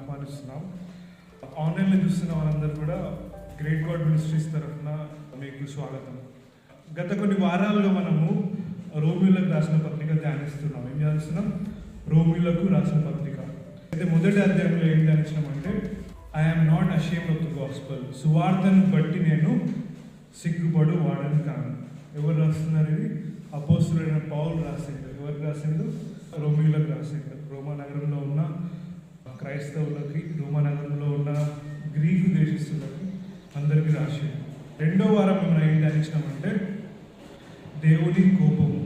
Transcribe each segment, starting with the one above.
ఆహ్వానిస్తున్నాం. ఆన్లైన్లో చూస్తున్న వాళ్ళందరూ కూడా గ్రేట్ గాడ్ మినిస్ట్రీస్ తరఫున మీకు స్వాగతం. గత కొన్ని వారాలుగా మనము రోమిలకు రాసిన పత్రిక ధ్యానిస్తున్నాం. ఏం ధ్యానిస్తున్నాం? రోమిలకు రాసిన పత్రిక. అయితే మొదటి అధ్యాయంలో ఏం ధ్యానించినామంటే I'm not ashamed of the gospel. సువార్తను బట్టి నేను సిగ్గుపడు వాడని కాను. ఎవరు రాస్తున్నారు? ఇది అపోస్తులైన పౌలు రాసిండు. ఎవరు రాసిండు? రోమిలకు రాసిండు. రోమా నగరంలో ఉన్న క్రైస్తవులకి, రోమా నగరంలో ఉన్న గ్రీకు దేశస్తులకి అందరికీ రాసిండు. రెండో వారం మేము ఏం ధ్యానించినామంటే దేవుని కోపము.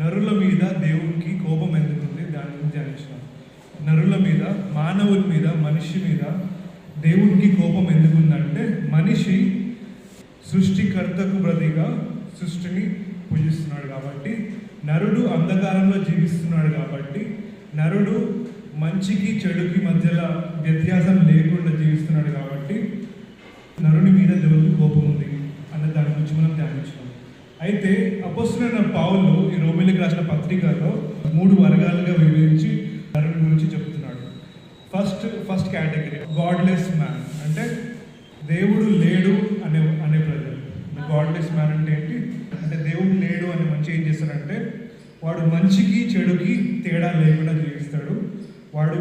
నరుల మీద దేవునికి కోపం ఎందుకుంది దాని గురించి ధ్యానించినాం. నరుల మీద, మానవుల మీద, మనిషి మీద దేవునికి కోపం ఎందుకుందంటే మనిషి సృష్టికర్తకు ప్రతిగా సృష్టిని పూజిస్తున్నాడు కాబట్టి, నరుడు అంధకారంలో జీవిస్తున్నాడు కాబట్టి, నరుడు మంచికి చెడుకి మధ్యలో వ్యత్యాసం లేకుండా జీవిస్తున్నాడు కాబట్టి నరుని మీద దేవునికి కోపం ఉంది అన్న దాని గురించి మనం ధ్యానించాం. అయితే అపోస్తలుడైన పౌలు ఈ రోమిలకు రాసిన పత్రికలో 3 వర్గాలుగా విభజించి నరుని గురించి చెప్తున్నాడు. ఫస్ట్ కేటగిరీ గాడ్లెస్ మ్యాన్, అంటే దేవుడు లేడు అనే ప్రజలు. గాడ్లెస్ మ్యాన్ అంటే ఏంటి? అంటే దేవుడు లేడు అని మంచి ఏం చేస్తాడంటే వాడు మంచికి చెడుకి తేడా లేకుండా జీవిస్తాడు. వాడు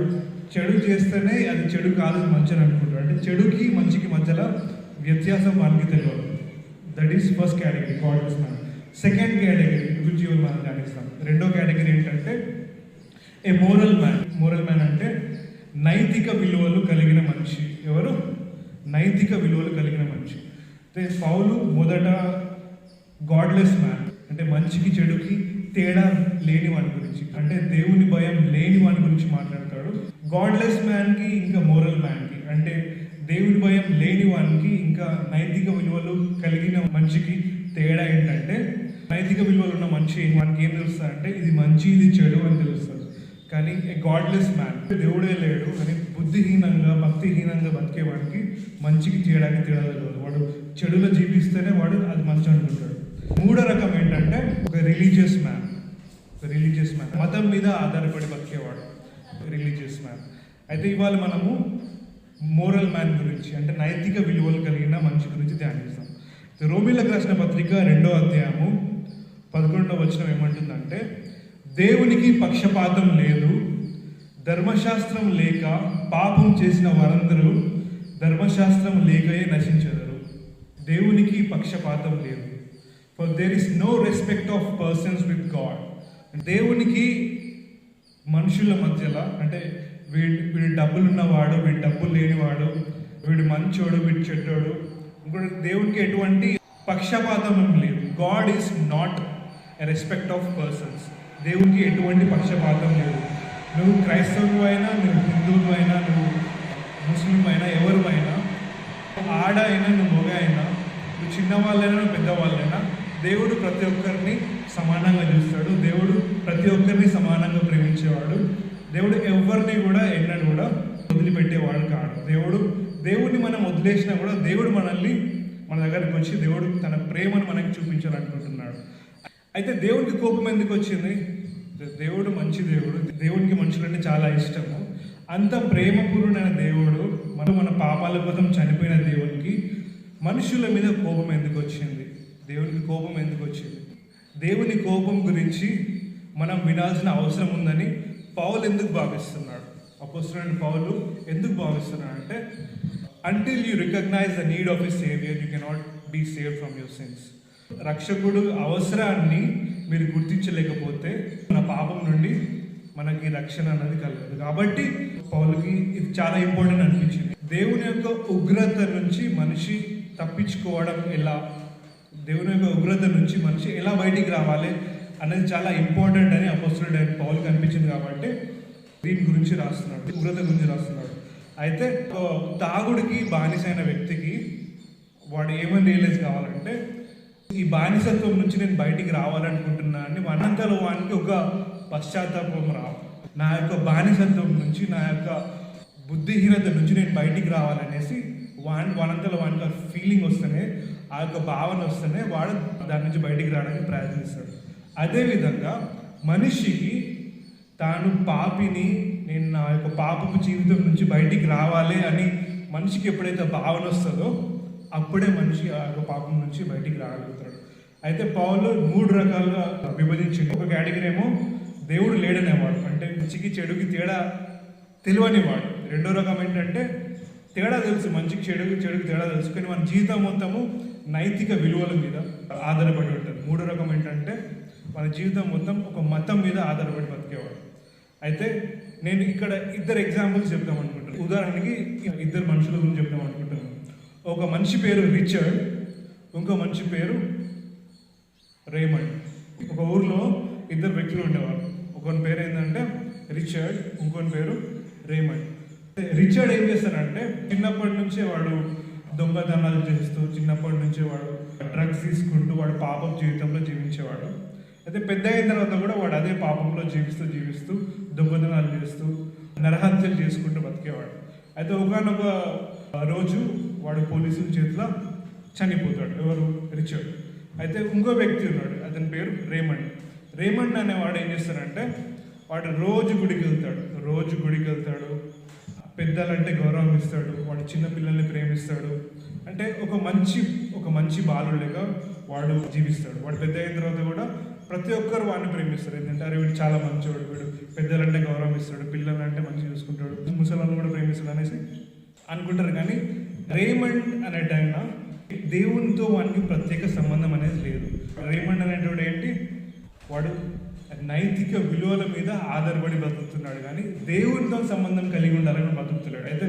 చెడు చేస్తేనే అది చెడు కాదు, మంచి అని అనుకుంటాడు. అంటే చెడుకి మంచికి మధ్యలో వ్యత్యాసం వానికి తెలియదు. That is first category, godless man. Second category గురించి మనం ధ్యానిస్తాం. రెండో కేటగిరీ ఏంటంటే ఏ మోరల్ మ్యాన్. మోరల్ మ్యాన్ అంటే నైతిక విలువలు కలిగిన మనిషి. ఎవరు? నైతిక విలువలు కలిగిన మనిషి. పౌలు మొదట గాడ్లెస్ మ్యాన్ అంటే మంచికి చెడుకి తేడా లేని వాని గురించి, అంటే దేవుని భయం లేని వాని గురించి మాట్లాడతాడు. గాడ్లెస్ మ్యాన్కి ఇంకా మోరల్ మ్యాన్కి, అంటే దేవుని భయం లేని వానికి ఇంకా నైతిక విలువలు కలిగిన మనిషికి తేడా ఏంటంటే నైతిక విలువలు ఉన్న మనిషి వానికి ఏం తెలుస్తుంది అంటే ఇది మంచి ఇది చెడు అని తెలుస్తుంది. కానీ గాడ్లెస్ మ్యాన్ దేవుడే లేడు అని బుద్ధిహీనంగా భక్తిహీనంగా బతికేవాడికి మంచికి తేడాకి తేడా తెలియదు. వాడు చెడులో జీవిస్తేనే వాడు అది మంచి అనుకుంటాడు. మూడో రకం ఏంటంటే ఒక రిలీజియస్ మ్యాన్. మతం మీద ఆధారపడి బతికేవాడు రిలీజియస్ మ్యాన్. అయితే ఇవాళ మనము మోరల్ మ్యాన్ గురించి, అంటే నైతిక విలువలు కలిగిన మనిషి గురించి ధ్యానిస్తాం. రోమిలకు రాసిన పత్రిక 2వ అధ్యాయము 11వ వచనం ఏమంటుందంటే దేవునికి పక్షపాతం లేదు, ధర్మశాస్త్రం లేక పాపం చేసిన వారందరూ ధర్మశాస్త్రం లేకయే నశించెదరు. దేవునికి పక్షపాతం లేదు. For there is no respect of persons with God. దేవునికి మనుషుల మధ్యలో, అంటే వీడు డబ్బులు ఉన్నవాడు, వీడు డబ్బులు లేనివాడు, వీడు మంచోడు, వీడు చెడ్డోడు, ఇంకోటి దేవునికి ఎటువంటి పక్షపాతం లేదు. God is not a respect of persons. దేవునికి ఎటువంటి పక్షపాతం లేదు. నువ్వు క్రైస్తవుడు అయినా, నువ్వు హిందువు అయినా, నువ్వు ముస్లిం అయినా, ఎవరు అయినా, ఆడ అయినా, నువ్వు మగ అయినా, నువ్వు చిన్నవాళ్ళైనా, నువ్వు పెద్దవాళ్ళైనా, దేవుడు ప్రతి ఒక్కరిని సమానంగా చూస్తాడు. దేవుడు ప్రతి ఒక్కరిని సమానంగా ప్రేమించేవాడు. దేవుడు ఎవరిని కూడా ఎన్నడూ కూడా వదిలిపెట్టేవాడు కాదు. దేవుడిని మనం వదిలేసినా కూడా దేవుడు మనల్ని మన దగ్గరికి వచ్చి దేవుడు తన ప్రేమను మనకి చూపించాలనుకుంటున్నాడు. అయితే దేవుడికి కోపం ఎందుకు వచ్చింది? దేవుడు మంచి దేవుడు, దేవుడికి మనుషులంటే చాలా ఇష్టము. అంత ప్రేమపూర్ణమైన దేవుడు మన పాపాల కోసం చనిపోయిన దేవునికి మనుషుల మీద కోపం ఎందుకు వచ్చింది? దేవునికి కోపం ఎందుకు వచ్చింది? దేవుని కోపం గురించి మనం వినాల్సిన అవసరం ఉందని పౌలు ఎందుకు భావిస్తున్నాడు? అపోస్తలుడైన పౌలు ఎందుకు భావిస్తున్నాడు అంటే until you recognize the need of a savior you cannot be saved from your sins. రక్షకుడు అవసరాన్ని మీరు గుర్తించలేకపోతే మన పాపం నుండి మనకి రక్షణ అన్నది కలగదు. కాబట్టి పౌలుకి ఇది చాలా ఇంపార్టెంట్ అనిపించింది. దేవుని యొక్క ఉగ్రత నుంచి మనిషి తప్పించుకోవడం ఎలా, దేవుని యొక్క ఉగ్రత నుంచి మనిషి ఎలా బయటికి రావాలి అనేది చాలా ఇంపార్టెంట్ అని అపోస్తలుడైన పౌలుకి అనిపించింది. కాబట్టి దీని గురించి రాస్తున్నాడు, ఉగ్రత గురించి రాస్తున్నాడు. అయితే తాగుడికి బానిసైన వ్యక్తికి వాడు ఏమని రియలైజ్ కావాలంటే ఈ బానిసత్వం నుంచి నేను బయటికి రావాలనుకుంటున్నా అని అనంతలో వానికి ఒక పశ్చాత్తాపం రావాలి. నా యొక్క బానిసత్వం నుంచి, నా యొక్క బుద్ధిహీనత నుంచి నేను బయటికి రావాలనేసి వానంతలో వానికి ఫీలింగ్ వస్తేనే, ఆ యొక్క భావన వస్తేనే వాడు దాని నుంచి బయటికి రావడానికి ప్రయత్నిస్తాడు. అదేవిధంగా మనిషికి తాను పాపిని, నేను నా యొక్క పాపపు జీవితం నుంచి బయటికి రావాలి అని మనిషికి ఎప్పుడైతే భావన వస్తుందో అప్పుడే మనిషి ఆ యొక్క పాపం నుంచి బయటికి రాగలుగుతాడు. అయితే పౌలు 3 రకాలుగా విభజించింది. ఒక కేటగిరీ ఏమో దేవుడు లేడనేవాడు, అంటే మంచికి చెడుకి తేడా తెలియనివాడు. రెండో రకం ఏంటంటే తేడా తెలుసు, మంచికి చెడుకి తేడా తెలుసు, కానీ మన జీవితం మొత్తము నైతిక విలువల మీద ఆధారపడి ఉంటుంది. 3 రకం ఏంటంటే మన జీవితం మొత్తం ఒక మతం మీద ఆధారపడి బతికేవాడు. అయితే నేను ఇక్కడ 2 ఎగ్జాంపుల్స్ చెప్తాం అనుకుంటున్నాను. ఉదాహరణకి 2 మనుషుల గురించి చెప్తాం అనుకుంటున్నాను. ఒక మనిషి పేరు రిచర్డ్, ఇంకో మనిషి పేరు రేమండ్. ఒక ఊర్లో 2 వ్యక్తులు ఉండేవారు. ఒకని పేరు ఏంటంటే రిచర్డ్, ఇంకొని పేరు రేమండ్. రిచర్డ్ ఏం చేస్తాడంటే చిన్నప్పటి నుంచే వాడు దొంగతనాలు చేస్తూ, చిన్నప్పటి నుంచే వాడు డ్రగ్స్ తీసుకుంటూ వాడు పాపం జీవితంలో జీవించేవాడు. అయితే పెద్ద అయిన తర్వాత కూడా వాడు అదే పాపంలో జీవిస్తూ దొంగతనాలు చేస్తూ నరహత్యలు చేసుకుంటూ బతికేవాడు. అయితే ఒకనొక రోజు వాడు పోలీసుల చేతిలో చనిపోతాడు. ఎవరు? రిచర్డ్. అయితే ఇంకో వ్యక్తి ఉన్నాడు, అతని పేరు రేమండ్. రేమండ్ అనేవాడు ఏం చేస్తాడంటే వాడు రోజు గుడికి వెళ్తాడు, పెద్దలంటే గౌరవం ఇస్తాడు, వాడు చిన్న పిల్లల్ని ప్రేమిస్తాడు. అంటే ఒక మంచి బాలుడిగా వాడు జీవిస్తాడు. వాడు పెద్ద అయిన తర్వాత కూడా ప్రతి ఒక్కరు వాడిని ప్రేమిస్తారు. ఏంటంటే అరే వీడు చాలా మంచివాడు, వీడు పెద్దలంటే గౌరవం ఇస్తాడు, పిల్లలంటే మంచిగా చూసుకుంటాడు, ముసలాలను కూడా ప్రేమిస్తాడు అనేసి అనుకుంటారు. కానీ రేమండ్ అనేటైనా దేవునితో వానికి ప్రత్యేక సంబంధం అనేది లేదు. రేమండ్ అనేటువంటి ఏంటి, వాడు నైతిక విలువల మీద ఆధారపడి బతుకుతున్నాడు, కానీ దేవునితో సంబంధం కలిగి ఉండాలని బతుకుతున్నాడు. అయితే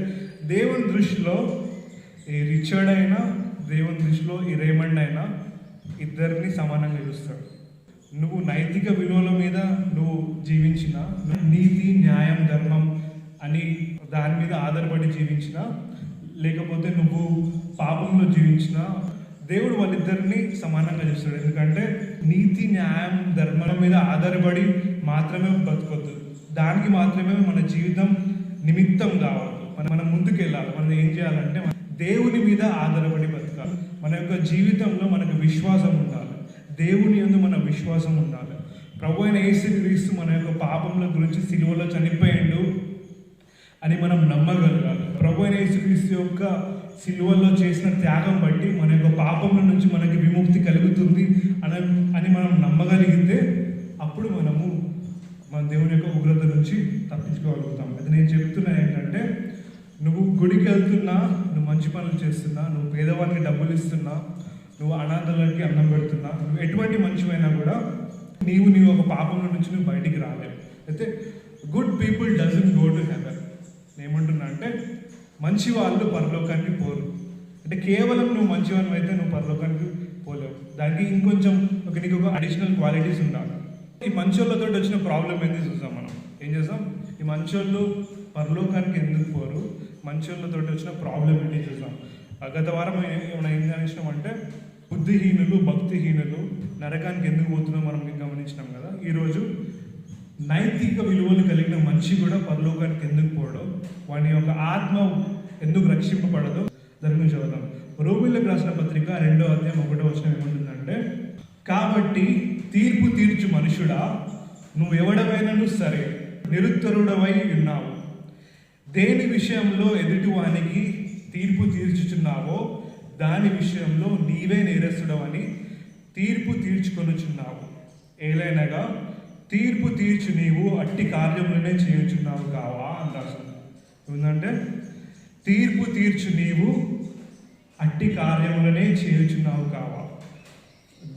దేవుని దృష్టిలో ఈ రిచర్డ్ అయినా, దేవుని దృష్టిలో ఈ రేమండ్ అయినా ఇద్దరిని సమానంగా చూస్తాడు. నువ్వు నైతిక విలువల మీద నువ్వు జీవించిన, నీతి న్యాయం ధర్మం అని దాని మీద ఆధారపడి జీవించిన, లేకపోతే నువ్వు పాపంలో జీవించిన, దేవుడు వాళ్ళిద్దరిని సమానంగా చూస్తాడు. ఎందుకంటే నీతి న్యాయం ధర్మం మీద ఆధారపడి మాత్రమే బతకొద్దు, దానికి మాత్రమే మన జీవితం నిమిత్తం కావాలి. మనం ముందుకు వెళ్ళాలి. మనం ఏం చేయాలంటే దేవుని మీద ఆధారపడి బతకాలి. మన యొక్క జీవితంలో మనకు విశ్వాసం ఉండాలి, దేవుని యందు మన విశ్వాసం ఉండాలి. ప్రభు అయిన యేసుక్రీస్తు మన యొక్క పాపముల గురించి సిలువలో చనిపోయిండు అని మనం నమ్మగలగాలి. ప్రభు అయిన యేసుక్రీస్తు యొక్క సిలువలో చేసిన త్యాగం బట్టి మన యొక్క పాపముల నుంచి మనకి విముక్తి కలుగుతుంది అని మనం నమ్మగలిగితే అప్పుడు మనము మన దేవుని యొక్క ఉగ్రత నుంచి తప్పించుకోగలుగుతాం. అది నేను చెప్తున్నా ఏంటంటే నువ్వు గుడికి వెళ్తున్నా, నువ్వు మంచి పనులు చేస్తున్నా, నువ్వు పేదవానికి డబ్బులు ఇస్తున్నా, నువ్వు అనాథలకి అన్నం పెడుతున్నా, నువ్వు ఎటువంటి మంచివైనా కూడా నీవు ఒక పాపంలో నుంచి నువ్వు బయటికి రాలేవు. అయితే good people doesn't go to heaven. ఏమంటున్నా అంటే మంచి వాళ్ళు పరలోకానికి పోరు. అంటే కేవలం నువ్వు మంచివాని అయితే నువ్వు పరలోకానికి పోలేవు. దానికి ఇంకొంచెం నీకు ఒక అడిషనల్ క్వాలిటీస్ ఉండాలి. ఈ మంచోళ్ళతో వచ్చిన ప్రాబ్లం ఏంది చూసాం మనం. ఏం చేస్తాం, ఈ మంచోళ్ళు పరలోకానికి ఎందుకు పోరు, మంచోళ్ళతో వచ్చిన ప్రాబ్లం ఏంటి చూసాం. గత వారం ఏమైనా ఏం గమనించినాం అంటే బుద్ధిహీనులు భక్తిహీనులు నరకానికి ఎందుకు పోతున్నాం మనం గమనించినాం కదా. ఈరోజు నైతిక విలువలు కలిగిన మనిషి కూడా పరలోకానికి ఎందుకు పోవడం, వాని యొక్క ఆత్మ ఎందుకు రక్షింపబడదో దాని గురించి చదువుతాం. రోమీయులకు రాసిన పత్రిక 2వ అధ్యాయం 1వ వచనం ఏమంటుందంటే, కాబట్టి తీర్పు తీర్చు మనుషుడా, నువ్వు ఎవడమైనను సరే నిరుత్తరుడవై ఉన్నావు. దేని విషయంలో ఎదుటి వానికి తీర్పు తీర్చుచున్నావో దాని విషయంలో నీవే నేరస్తుడవని తీర్పు తీర్చుకొనుచున్నావు. ఏలైనగా తీర్పు తీర్చు నీవు అట్టి కార్యములనే చేయుచున్నావు కావా అని రాస్తుంది. ఏంటంటే తీర్పు తీర్చు నీవు అట్టి కార్యములనే చేయుచున్నావు కావా.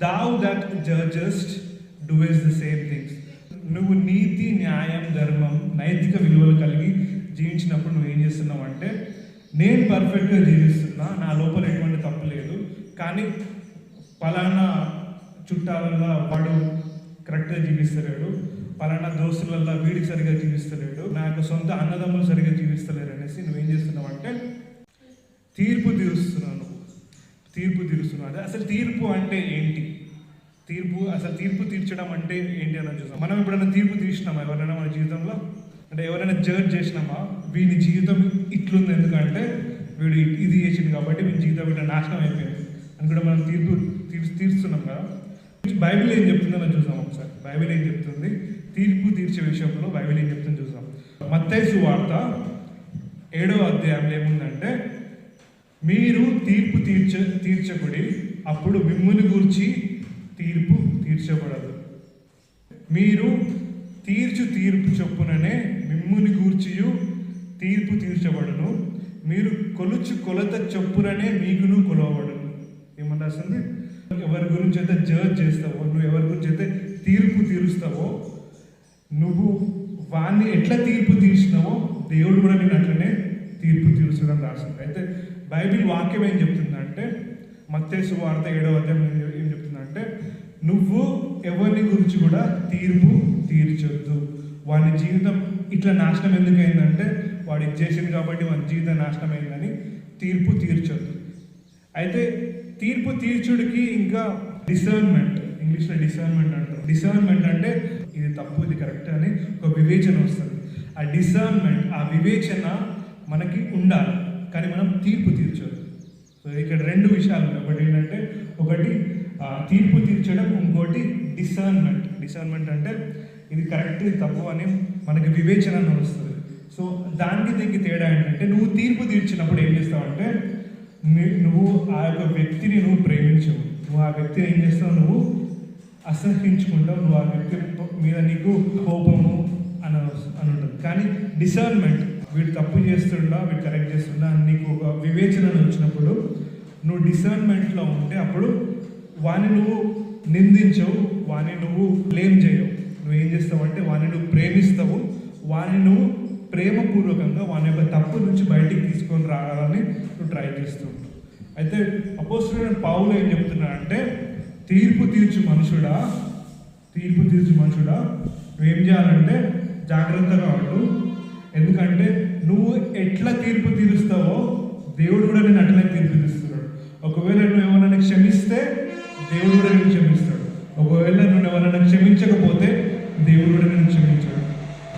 Thou that judgest doest the same things. నువ్వు నీతి న్యాయం ధర్మం నైతిక విలువలు కలిగి జీవించినప్పుడు నువ్వు ఏం చేస్తున్నావు అంటే, నేను పర్ఫెక్ట్గా జీవిస్తున్నా, నా లోపల ఎటువంటి తప్పు లేదు, కానీ పలానా చుట్టాలల్లో వాడు కరెక్ట్గా జీవిస్తలేడు, పలానా దోస్తులల్లో వీడికి సరిగా జీవిస్తలేడు, నా యొక్క సొంత అన్నదమ్ములు సరిగా జీవిస్తలేరు అనేసి నువ్వేం చేస్తున్నావు అంటే తీర్పు తీరుస్తున్నావు. అదే అసలు తీర్పు అంటే ఏంటి, తీర్పు తీర్చడం అంటే ఏంటి అని చూసాం. మనం ఎప్పుడైనా తీర్పు తీర్చినామా ఎవరైనా మన జీవితంలో? అంటే ఎవరైనా జడ్జ్ చేసినామా, వీడి జీవితం ఇట్లుంది ఎందుకంటే వీడు ఇది చేసింది కాబట్టి వీడి జీవితం ఇట్లా నాశనం అయిపోయింది అని కూడా మనం తీర్చుతున్నాం కదా. బైబిల్ ఏం చెప్తుందో చూసాం ఒకసారి. బైబిల్ ఏం చెప్తుంది తీర్పు తీర్చే విషయంలో, బైబిల్ ఏం చెప్తుంది చూసాం. మత్తయి సువార్త 7వ అధ్యాయంలో ఏముందంటే, మీరు తీర్పు తీర్చకుడి, అప్పుడు మిమ్ముని గూర్చి తీర్పు తీర్చబడదు. మీరు తీర్పు చొప్పుననే మిమ్ముని గూర్చియు తీర్పు తీర్చబడును. మీరు కొలత చొప్పుననే మీకును కొలవబడును. ఏమన్నా రాసింది? ఎవరి గురించి అయితే జడ్జ్ చేస్తావో, నువ్వు ఎవరి గురించి అయితే తీర్పు తీరుస్తావో, నువ్వు వాడిని ఎట్లా తీర్పు తీర్చినావో దేవుడు కూడా నేను అట్లనే తీర్పు తీర్చడం రాసింది. అయితే బైబిల్ వాక్యం ఏం చెప్తుందంటే, మత్తయి సువార్త 7వ అధ్యాయం ఏం చెప్తుందంటే, నువ్వు ఎవరిని గురించి కూడా తీర్పు తీర్చొద్దు. వాడి జీవితం ఇట్లా నాశనం ఎందుకు అయిందంటే, వాడు ఇది చేసింది కాబట్టి వాడి జీవితం నాశనం అయిందని తీర్పు తీర్చొద్దు. అయితే తీర్పు తీర్చుడికి ఇంకా డిసర్న్మెంట్, ఇంగ్లీష్లో డిసర్న్మెంట్ అంటారు. డిసర్న్మెంట్ అంటే ఇది తప్పు, ఇది కరెక్ట్ అని ఒక వివేచన వస్తుంది. ఆ డిసర్న్మెంట్, ఆ వివేచన మనకి ఉండాలి, కానీ మనం తీర్పు తీర్చొద్దు. సో ఇక్కడ 2 విషయాలు ఉన్నాయి. ఒకటి ఏంటంటే, ఒకటి తీర్పు తీర్చడం, ఇంకోటి డిసర్న్మెంట్. డిసర్న్మెంట్ అంటే ఇది కరెక్ట్, ఇది తప్పు అని మనకి వివేచన వస్తుంది. సో దానికి దీనికి తేడా ఏంటంటే, నువ్వు తీర్పు తీర్చినప్పుడు ఏం చేస్తావంటే, నువ్వు ఆ యొక్క వ్యక్తిని నువ్వు ప్రేమించవు. నువ్వు ఆ వ్యక్తిని ఏం చేస్తావు, నువ్వు అసహించుకుంటావు. నువ్వు ఆ వ్యక్తి మీద నీకు కోపము అని ఉంటుంది. కానీ డిసర్న్మెంట్, వీడు తప్పు చేస్తుండా, వీడు కరెక్ట్ చేస్తుండా అని నీకు ఒక వివేచన వచ్చినప్పుడు, నువ్వు డిసర్న్మెంట్లో ఉంటే అప్పుడు వాని నువ్వు నిందించవు, వాని నువ్వు బ్లేమ్ చేయవు. నువ్వేం చేస్తావు అంటే, వాని నువ్వు ప్రేమిస్తావు, వాని నువ్వు ప్రేమపూర్వకంగా వాని యొక్క తప్పు నుంచి బయటికి తీసుకొని రావాలని నువ్వు ట్రై చేస్తూ ఉంటావు. అయితే అపోస్తలుడైన పౌలు ఏం చెప్తున్నాడంటే, తీర్పు తీర్చు మనుషుడా, నువ్వేం చేయాలంటే జాగ్రత్తగా ఉండు. ఎందుకంటే నువ్వు ఎట్లా తీర్పు తీరుస్తావో దేవుడు కూడా నేను అట్లనే తీర్పు తీరుస్తున్నాడు. ఒకవేళ నువ్వు ఎవరైనా క్షమిస్తే దేవుడు కూడా నేను క్షమిస్తాడు. ఒకవేళ నువ్వు ఎవరైనా క్షమించకపోతే దేవుడు కూడా నేను క్షమించాడు.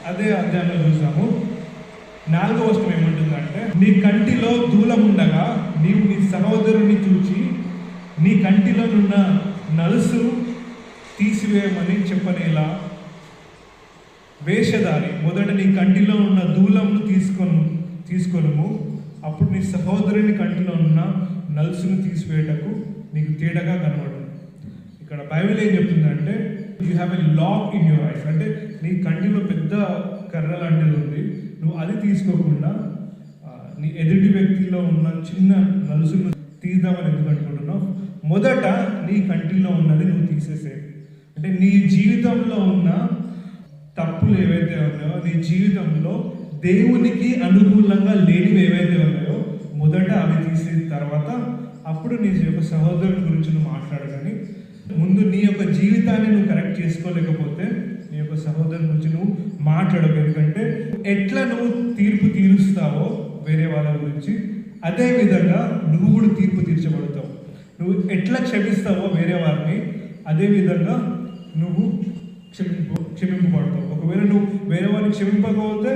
అదే అధ్యాయంలో చూసాము. 4వ వచనం ఏమంటుందంటే, నీ కంటిలో దూలం ఉండగా నీవు నీ సహోదరుని చూచి నీ కంటిలో నున్న నలుసు తీసివేయమని చెప్పనేలా, వేషధారి మొదట నీ కంటిలో ఉన్న దూలంను తీసుకొనుము, అప్పుడు నీ సహోదరుని కంటిలో ఉన్న నలుసును తీసివేయటకు నీకు తేడాగా కనబడుతుంది. ఇక్కడ బైబిల్ ఏం చెప్తుందంటే, you have a lock in your eyes. అంటే నీ కంటిలో పెద్ద కర్ర లాంటిది ఉంది, నువ్వు అది తీసుకోకుండా నీ ఎదుటి వ్యక్తిలో ఉన్న చిన్న నలుసును తీద్దామని ఎందుకు అనుకుంటున్నావు? మొదట నీ కంటిలో ఉన్నది నువ్వు తీసేసే. అంటే నీ జీవితంలో ఉన్న తప్పులు ఏవైతే ఉన్నాయో, నీ జీవితంలో దేవునికి అనుకూలంగా లేనివి ఏవైతే ఉన్నాయో మొదట అవి తీసిన తర్వాత అప్పుడు నీ యొక్క సహోదరుని గురించి నువ్వు మాట్లాడు. కానీ ముందు నీ యొక్క జీవితాన్ని నువ్వు కరెక్ట్ చేసుకోలేకపోతే నీ యొక్క సహోదరుని గురించి నువ్వు మాట్లాడవు. ఎందుకంటే ఎట్లా నువ్వు తీర్పు తీరుస్తావో వేరే వాళ్ళ గురించి, అదే విధంగా నువ్వు కూడా తీర్పు తీర్చబడతావు. నువ్వు ఎట్లా క్షమిస్తావో వేరే వారిని, అదే విధంగా నువ్వు క్షమింపబడతావు. ఒకవేళ నువ్వు వేరే వారిని క్షమింపకపోతే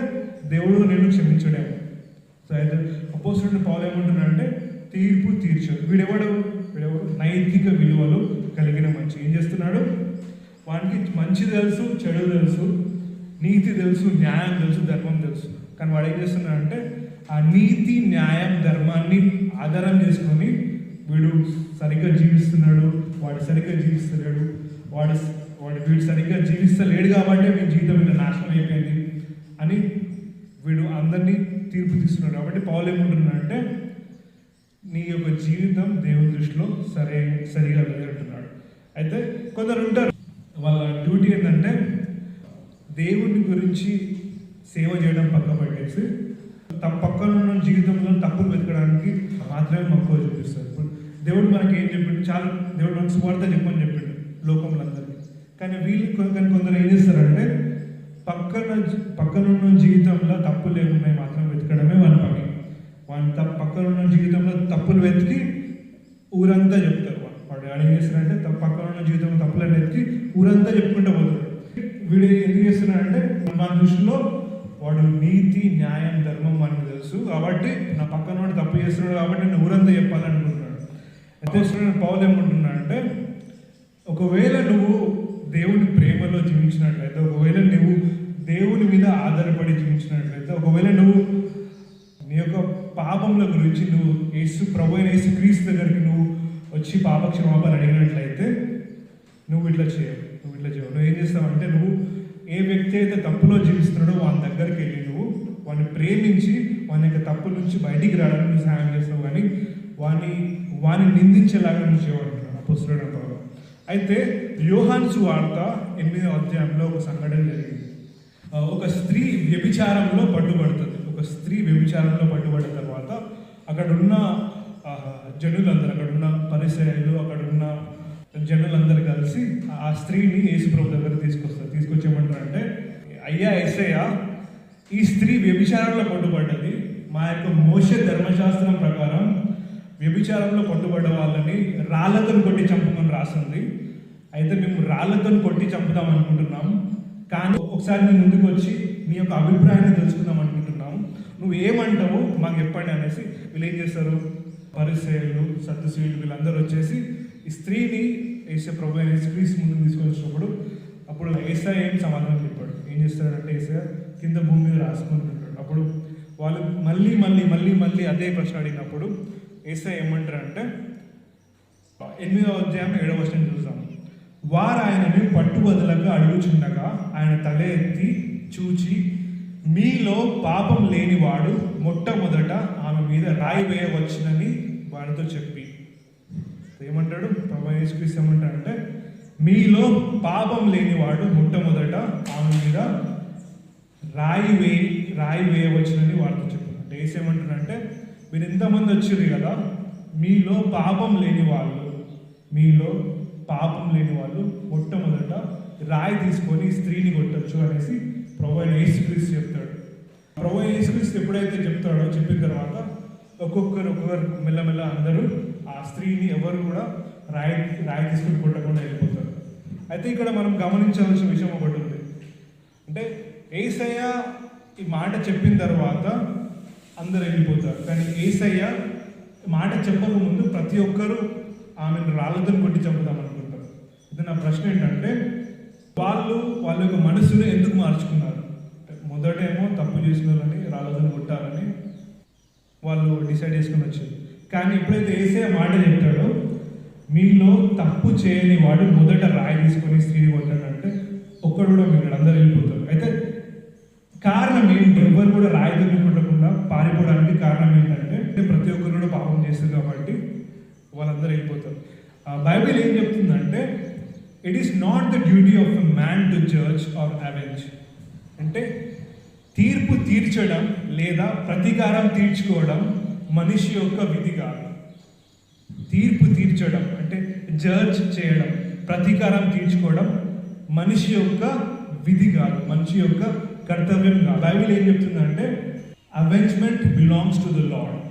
దేవుడు నిన్ను క్షమించడేమో. సో అయితే అపోస్తలుడైన పౌలు ఏమంటున్నాడంటే, తీర్పు తీర్చడు. వీడెవడు నైతిక విలువలు కలిగిన మనిషి. ఏం చేస్తున్నాడు? వానికి మంచి తెలుసు, చెడు తెలుసు, నీతి తెలుసు, న్యాయం తెలుసు, ధర్మం తెలుసు. కానీ వాడు ఏం చేస్తున్నాడంటే, ఆ నీతి, న్యాయం, ధర్మాన్ని ఆధారం చేసుకొని వీడు సరిగ్గా జీవిస్తున్నాడు, వాడు సరిగ్గా జీవిస్తలేడు, వీడు సరిగ్గా జీవిస్తలేడు కాబట్టి వీడి జీవితం ఇలా నాశనం అయిపోయింది అని వీడు అందరినీ తీర్పు తీస్తున్నాడు. కాబట్టి పౌలు ఏమంటున్నాడంటే, నీ యొక్క జీవితం దేవుని దృష్టిలో సరిగా లేదంటున్నాడు. అయితే కొందరు ఉంటారు, వాళ్ళ డ్యూటీ ఏంటంటే దేవుని గురించి సేవ చేయడం పక్క పెట్టేసి పక్కన ఉన్న జీవితంలో తప్పులు వెతకడానికి మాత్రమే మక్కువ చూపిస్తారు. ఇప్పుడు దేవుడు మనకి ఏం చెప్పిండు? చాలా దేవుడు మనకు సువార్త చెప్పని చెప్పిండు లోకంలో అందరికీ. కానీ కొందరు ఏం చేస్తారంటే పక్కనున్న జీవితంలో తప్పులు ఏమున్నాయి మాత్రం వెతకడమే వాళ్ళ పని. పక్కనున్న జీవితంలో తప్పులు వెతికి ఊరంతా చెప్తారు. వాడు ఏం చేస్తారంటే పక్కనున్న జీవితంలో తప్పులను వెతికి ఊరంతా చెప్పుకుంటూ పోతాడు. వీడు ఎందుకు చేస్తున్నాడంటే, మన దృష్టిలో వాడు నీతి, న్యాయం, ధర్మం మనకు తెలుసు కాబట్టి నా పక్కన వాడు తప్పు చేస్తున్నాడు కాబట్టి నేను ఊరంతా చెప్పాలనుకుంటున్నాడు. అయితే పౌలు ఏమంటున్నాడు అంటే, ఒకవేళ నువ్వు దేవుని ప్రేమలో జీవించినట్లయితే, ఒకవేళ నువ్వు దేవుని మీద ఆధారపడి జీవించినట్లయితే, ఒకవేళ నువ్వు నీ యొక్క పాపముల గురించి నువ్వు ప్రభు అయిన యేసు క్రీస్తు దగ్గరికి నువ్వు వచ్చి పాపక్షమాపణ అడిగినట్లయితే నువ్వు ఇట్లా చేయవు. నువ్వు ఏం చేస్తావంటే, నువ్వు ఏ వ్యక్తి అయితే తప్పులో జీవిస్తున్నాడో వాని దగ్గరికి వెళ్ళి నువ్వు వాడిని ప్రేమించి వాని యొక్క తప్పుల నుంచి బయటికి రావడానికి నువ్వు సహాయం చేస్తావు, కానీ వాని నిందించేలాగా నువ్వు చేయమంటున్నావు అపోస్తలుడైన పౌలు. అయితే యోహాను సువార్త 8వ అధ్యాయంలో ఒక సంఘటన జరిగింది. ఒక స్త్రీ వ్యభిచారంలో పట్టుబడుతుంది. ఒక స్త్రీ వ్యభిచారంలో పట్టుబడిన తర్వాత అక్కడున్న జనులందరూ, అక్కడున్న పరిసయ్యులు, అక్కడున్న జనులందరూ కలిసి ఆ స్త్రీని యేసుప్రభు దగ్గర తీసుకొచ్చేయమంటారంటే, అయ్యా యేసయ్య, ఈ స్త్రీ వ్యభిచారంలో పట్టుబడ్డది. మా యొక్క మోషే ధర్మశాస్త్రం ప్రకారం వ్యభిచారంలో పట్టుబడ్డ వాళ్ళని రాళ్ళతో కొట్టి చంపమని రాస్తుంది. అయితే మేము రాళ్ళతో కొట్టి చంపుదాం అనుకుంటున్నాం, కానీ ఒకసారి మేము ముందుకు వచ్చి నీ యొక్క అభిప్రాయాన్ని తెలుసుకుందాం అనుకుంటున్నాం, నువ్వు ఏమంటావు మాకు చెప్పండి అనేసి వీళ్ళు ఏం చేస్తారు, పరిసయ్యులు, సద్దుసీయులు వీళ్ళందరూ వచ్చేసి ఈ స్త్రీని యేసుప్రభు అయిన యేసుక్రీస్తు ముందుకు తీసుకొచ్చినప్పుడు అప్పుడు యేసయ్య ఏం సమాధానం చెప్పాడు. ఏం చేస్తాడంటే యేసయ్య కింద భూమి మీద రాసుకుంటుంటాడు. అప్పుడు వాళ్ళు మళ్ళీ అదే ప్రశ్న అడిగినప్పుడు యేసయ్య ఏమంటారంటే, 8వ అధ్యాయం 7వ వచనం చూద్దాం. వారు ఆయనని పట్టుబదులుగా అడుగుచుండగా ఆయన తల ఎత్తి చూచి, మీలో పాపం లేనివాడు మొట్టమొదట ఆమె మీద రాయి వేయవచ్చునని వారితో చెప్పి, ఏమంటాడు ప్రభు యేసుక్రీస్తు ఏమంటాడంటే, మీలో పాపం లేనివాడు మొట్టమొదట ఆమె మీద రాయి వేయవచ్చునని వారితో చెప్పారు. అంటే యేసు ఏమంటాడంటే, మీరు ఎంతమంది వచ్చారు కదా, మీలో పాపం లేని వాళ్ళు మొట్టమొదట రాయి తీసుకొని స్త్రీని కొట్టచ్చు అనేసి ప్రభు అయిన యేసుక్రీస్తు చెప్తాడు. ప్రభు అయిన యేసుక్రీస్తు ఎప్పుడైతే చెప్తాడో, చెప్పిన తర్వాత ఒక్కొక్కరు మెల్లమెల్ల అందరూ ఆ స్త్రీని ఎవరు కూడా రాయి తీసుకుని కొట్టకుండా వెళ్ళిపోతారు. అయితే ఇక్కడ మనం గమనించవలసిన విషయం ఒకటి ఉంది. అంటే యేసయ్య ఈ మాట చెప్పిన తర్వాత అందరు వెళ్ళిపోతారు, కానీ యేసయ్య మాట చెప్పకముందు ప్రతి ఒక్కరూ ఆమెను రాళ్ళతో కొట్టి చంపుదాం అనుకుంటారు. ఇది నా ప్రశ్న ఏంటంటే, వాళ్ళ యొక్క మనసును ఎందుకు మార్చుకున్నారు? మొదటేమో తప్పు చేసిన వాళ్ళని రాళ్ళతో కొట్టాలని వాళ్ళు డిసైడ్ చేసుకుని వచ్చారు. కానీ ఎప్పుడైతే యేసయ్య మాట చెప్తాడో, మీలో తప్పు చేయని వాడు మొదట రాయి తీసుకొని స్త్రీని కొట్టాడంటే ఒక్కడు కూడా మిగిలిన అందరూ వెళ్ళిపోతారు. అయితే కారణం ఏంటి? ఎవరు కూడా రాయి కొట్టకుండా పారిపోవడానికి కారణం ఏంటంటే, ప్రతి ఒక్కరు కూడా పాపం చేస్తారు కాబట్టి వాళ్ళందరూ వెళ్ళిపోతారు. బైబిల్ ఏం చెప్తుందంటే, it is not the duty of a man to judge or avenge. అంటే తీర్పు తీర్చడం లేదా ప్రతీకారం తీర్చుకోవడం మనిషి యొక్క విధి కాదు. తీర్పు తీర్చడం అంటే జడ్జ్ చేయడం, ప్రతీకారం తీర్చుకోవడం మనిషి యొక్క విధి కాదు, మనిషి యొక్క కర్తవ్యం కాదు. బైబిల్ ఏం చెప్తుందంటే, అవెంజ్మెంట్ బిలాంగ్స్ టు ద లార్డ్.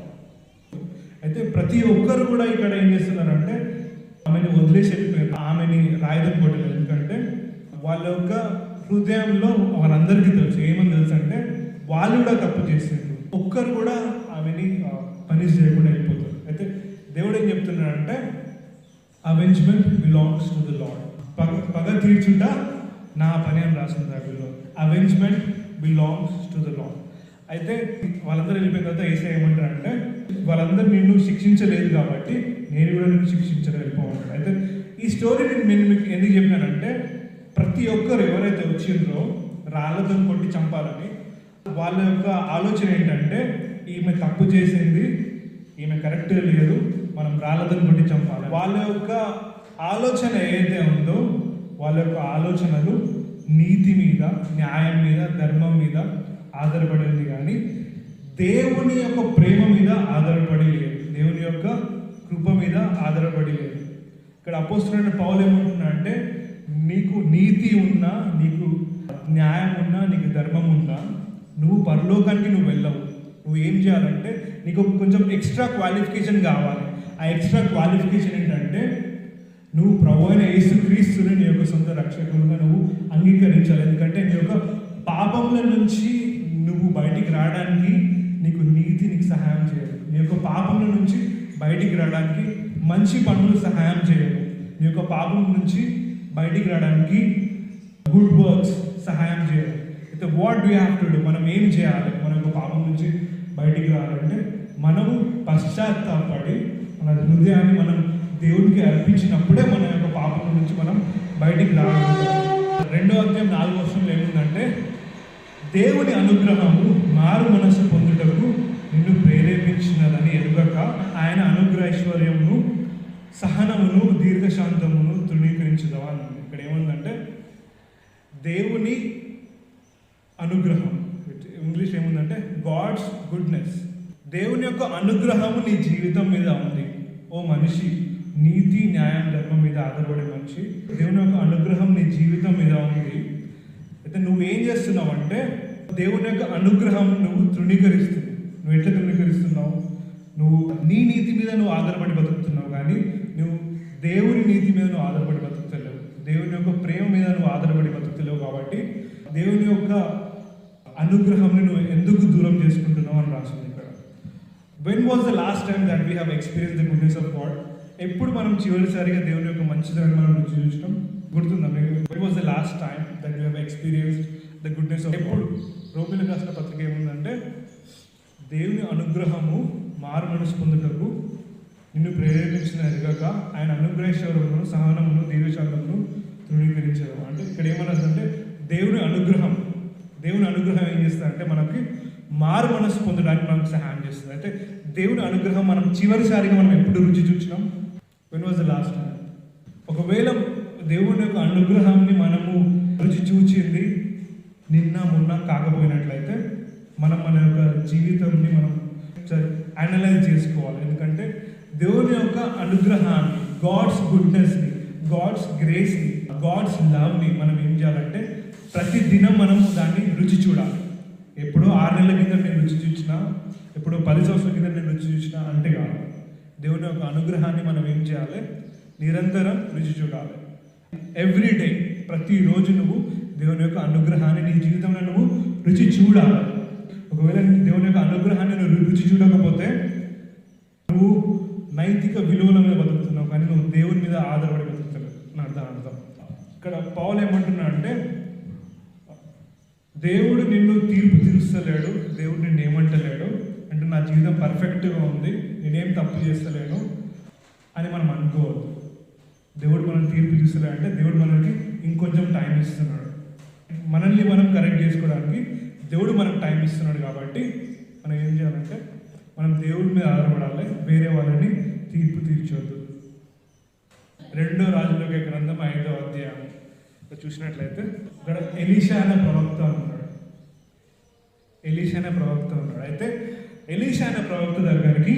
అయితే ప్రతి ఒక్కరు కూడా ఇక్కడ ఏం చేస్తున్నారంటే, ఆమెను వదిలేసి వెళ్ళిపోయారు, ఆమెని రాయడం కొట్టలేదు. ఎందుకంటే వాళ్ళ యొక్క హృదయంలో వాళ్ళందరికీ తెలుసు, ఏమని తెలుసు అంటే వాళ్ళు కూడా తప్పు చేస్తారు. ఒక్కరు కూడా ఆమెని పనిష్ చేయకుండా వెళ్ళిపోతారు. అయితే దేవుడు ఏం చెప్తున్నాడంటే, అవెంజ్మెంట్ బిలాంగ్స్ టు ద లార్డ్. పగ తీర్చుట నా పని అని రాసింది బైబిల్లో. అవెంజ్మెంట్ బిలాంగ్స్ టు ద లార్డ్. అయితే వాళ్ళందరూ వెళ్ళిపోయిన తర్వాత యేసయ్య ఏమంటారంటే, వాళ్ళందరూ నిన్ను శిక్షించలేదు కాబట్టి నేను కూడా నిన్ను శిక్షించడం వెళ్ళిపోమంటాడు. అయితే ఈ స్టోరీ నేను మీకు ఎందుకు చెప్పానంటే, ప్రతి ఒక్కరు ఎవరైతే వచ్చిండ్రో రాళ్ళతో కొట్టి చంపాలని వాళ్ళ యొక్క ఆలోచన ఏంటంటే, ఈమె తప్పు చేసింది, ఈమె కరెక్ట్గా లేదు, మనం రాళ్ళతో కొట్టి చంపాలి. వాళ్ళ యొక్క ఆలోచన ఏదైతే ఉందో, వాళ్ళ యొక్క ఆలోచనలు నీతి మీద, న్యాయం మీద, ధర్మం మీద ఆధారపడింది, కానీ దేవుని యొక్క ప్రేమ మీద ఆధారపడి లేదు, దేవుని యొక్క కృప మీద ఆధారపడి లేదు. ఇక్కడ అపోస్తలుడైన పౌలు ఏమంటున్నా అంటే, నీకు నీతి ఉన్నా, నీకు న్యాయం ఉన్నా, నీకు ధర్మం ఉన్నా, నువ్వు పరలోకానికి నువ్వు వెళ్ళవు. నువ్వు ఏం చేయాలంటే, నీకు కొంచెం ఎక్స్ట్రా క్వాలిఫికేషన్ కావాలి. ఆ ఎక్స్ట్రా క్వాలిఫికేషన్ ఏంటంటే, నువ్వు ప్రభు అయిన యేసుక్రీస్తుని నీ యొక్క సొంత రక్షకులుగా నువ్వు అంగీకరించాలి. ఎందుకంటే నీ యొక్క పాపముల నుంచి నువ్వు బయటికి రావడానికి నీకు నీతి నీకు సహాయం చేయదు. నీ యొక్క పాపముల నుంచి బయటికి రావడానికి మంచి పనులు సహాయం చేయవు. నీ యొక్క పాపం నుంచి బయటికి రావడానికి గుడ్ వర్క్స్ సహాయం చేయవు. అయితే what do have to do, మనం ఏం చేయాలి మన యొక్క పాపం నుంచి బయటికి రావాలంటే మనము పశ్చాత్తాపడి మన హృదయాన్ని మనం దేవునికి అర్పించినప్పుడే మన యొక్క పాపం నుంచి మనం బయటికి రాగలుగుతాం. 2వ అధ్యాయం 4వ వచనంలో ఏముందంటే, దేవుని అనుగ్రహము మారు మనస్సు పొందుటకు నిన్ను ప్రేరేపించినదని ఎరుగక ఆయన అనుగ్రహైశ్వర్యమును సహనమును దీర్ఘశాంతమును తృణీకరించుదావా అని. ఇక్కడ ఏముందంటే దేవుని అనుగ్రహం, ఇంగ్లీష్ ఏముందంటే గాడ్స్ గుడ్నెస్. దేవుని యొక్క అనుగ్రహము నీ జీవితం మీద ఉంది. ఓ మనిషి, నీతి న్యాయం ధర్మం మీద ఆధారపడే మనిషి, దేవుని యొక్క అనుగ్రహం నీ జీవితం మీద ఉంది. అయితే నువ్వు ఏం చేస్తున్నావు అంటే దేవుని యొక్క అనుగ్రహం నువ్వు తృణీకరిస్తున్నావు. నువ్వు ఎట్లా తృణీకరిస్తున్నావు? నువ్వు నీ నీతి మీద నువ్వు ఆధారపడి బతుకుతున్నావు, కానీ నువ్వు దేవుని నీతి మీద నువ్వు ఆధారపడి బతుకుతలేవు. దేవుని యొక్క ప్రేమ మీద నువ్వు ఆధారపడి బతుకుతలేవు. కాబట్టి దేవుని యొక్క అనుగ్రహంని నువ్వు ఎందుకు దూరం చేసుకుంటున్నావు అని రాసింది ఇక్కడ. When was the last time that we have experience the goodness of God? ఎప్పుడు మనం చివరిసారిగా దేవుని యొక్క మంచిదని మనం రుచి చూసినాం? గుర్తుందా మీకు? When was the last time that you have experienced the goodness of? ఎప్పుడు? రోమిలకు రాసిన పత్రిక ఏముందంటే, దేవుని అనుగ్రహము మారు మనసు పొందుటకు నిన్ను ప్రేరేపించిన ఎరగక ఆయన అనుగ్రహేశ్వరమును సహనమును దీర్ఘశాంతమును తృణీకరించడం. అంటే ఇక్కడ ఏమన్నదంటే దేవుని అనుగ్రహం ఏం చేస్తుందంటే మనకి మారు మనసు పొందడానికి మనకు సహాయం చేస్తుంది. అయితే దేవుని అనుగ్రహం మనం చివరిసారిగా మనం ఎప్పుడు రుచి చూసినాం? When was the last time? ఒకవేళ దేవుని యొక్క అనుగ్రహాన్ని మనము రుచి చూచింది నిన్న మొన్న కాకపోయినట్లయితే మనం మన యొక్క జీవితంని మనం అనలైజ్ చేసుకోవాలి. ఎందుకంటే దేవుని యొక్క అనుగ్రహాన్ని, గాడ్స్ గుడ్నెస్ని, గాడ్స్ గ్రేస్ని, గాడ్స్ లవ్ని మనం ఏం చేయాలంటే ప్రతి దినం మనం దాన్ని రుచి చూడాలి. ఎప్పుడో 6 నెలల కింద నేను రుచి చూసినా, ఎప్పుడో 10 సంవత్సరాల కింద నేను రుచి చూసినా అంటే కాదు. దేవుని యొక్క అనుగ్రహాన్ని మనం ఏం చేయాలి? నిరంతరం రుచి చూడాలి. ఎవ్రీ డే, ప్రతిరోజు నువ్వు దేవుని యొక్క అనుగ్రహాన్ని నీ జీవితంలో నువ్వు రుచి చూడాలి. ఒకవేళ దేవుని యొక్క అనుగ్రహాన్ని నువ్వు రుచి చూడకపోతే నువ్వు నైతిక విలువల మీద బతుకుతున్నావు, కానీ నువ్వు దేవుని మీద ఆధారపడి బతుకుతావు. అర్థం ఇక్కడ పౌలు ఏమంటున్నా అంటే, దేవుడు నిన్ను తీర్పు తీరుస్తలేడు, దేవుడు నిన్ను ఏమంటలేడు అంటే నా జీవితం పర్ఫెక్ట్గా ఉంది, నేనేం తప్పు చేస్తలేను అని మనం అనుకోవద్దు. దేవుడు మనం తీర్పు తీస్తలేడు అంటే దేవుడు మనకి ఇంకొంచెం టైం ఇస్తున్నాడు. మనల్ని మనం కరెక్ట్ చేసుకోవడానికి దేవుడు మనకు టైం ఇస్తున్నాడు. కాబట్టి మనం ఏం చేయాలంటే మనం దేవుడి మీద ఆధారపడాలి, వేరే వాళ్ళని తీర్పు తీర్చొద్దు. 2వ రాజుల గ్రంథం 5వ అధ్యాయం చూసినట్లయితే ఇక్కడ ఎలీషా అనే ప్రవక్త ఉన్నాడు. అయితే ఎలీషా అనే ప్రవక్త దగ్గరికి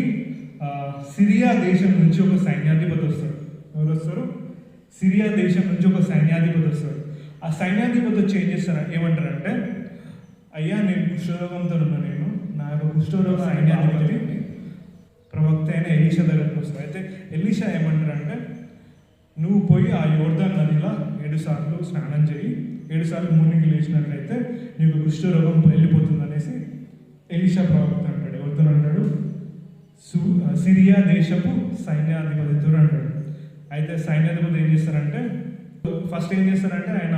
సిరియా దేశం నుంచి ఒక సైన్యాధిపతి వస్తాడు. ఎవరు వస్తారు? సిరియా దేశం నుంచి ఒక సైన్యాధిపతి వస్తాడు. ఆ సైన్యాధిపతి వచ్చి ఏం చేస్తారు? ఏమంటారంటే, అయ్యా నేను కుష్ఠరోగంతో ఉన్నా, నేను నా యొక్క కుష్ఠరోగ సైన్యాధిపతి ప్రవక్త అయిన ఎలీషా దగ్గరికి వస్తాడు. అయితే ఎలీషా ఏమంటారంటే, నువ్వు పోయి ఆ యోర్దాన్ నదిలో 7 సార్లు స్నానం చేయి, 7 సార్లు మునిగి లేచినట్లయితే నీకు కుష్ఠరోగం వెళ్ళిపోతుంది అనేసి ఎలీషా ప్రవక్త అంటాడు. ఎవరితో అంటాడు? సిరియా దేశపు సైన్యాధిపతితో అంటాడు. అయితే సైన్యాధిపతి ఏం చేస్తారంటే, ఫస్ట్ ఏం చేస్తారంటే ఆయన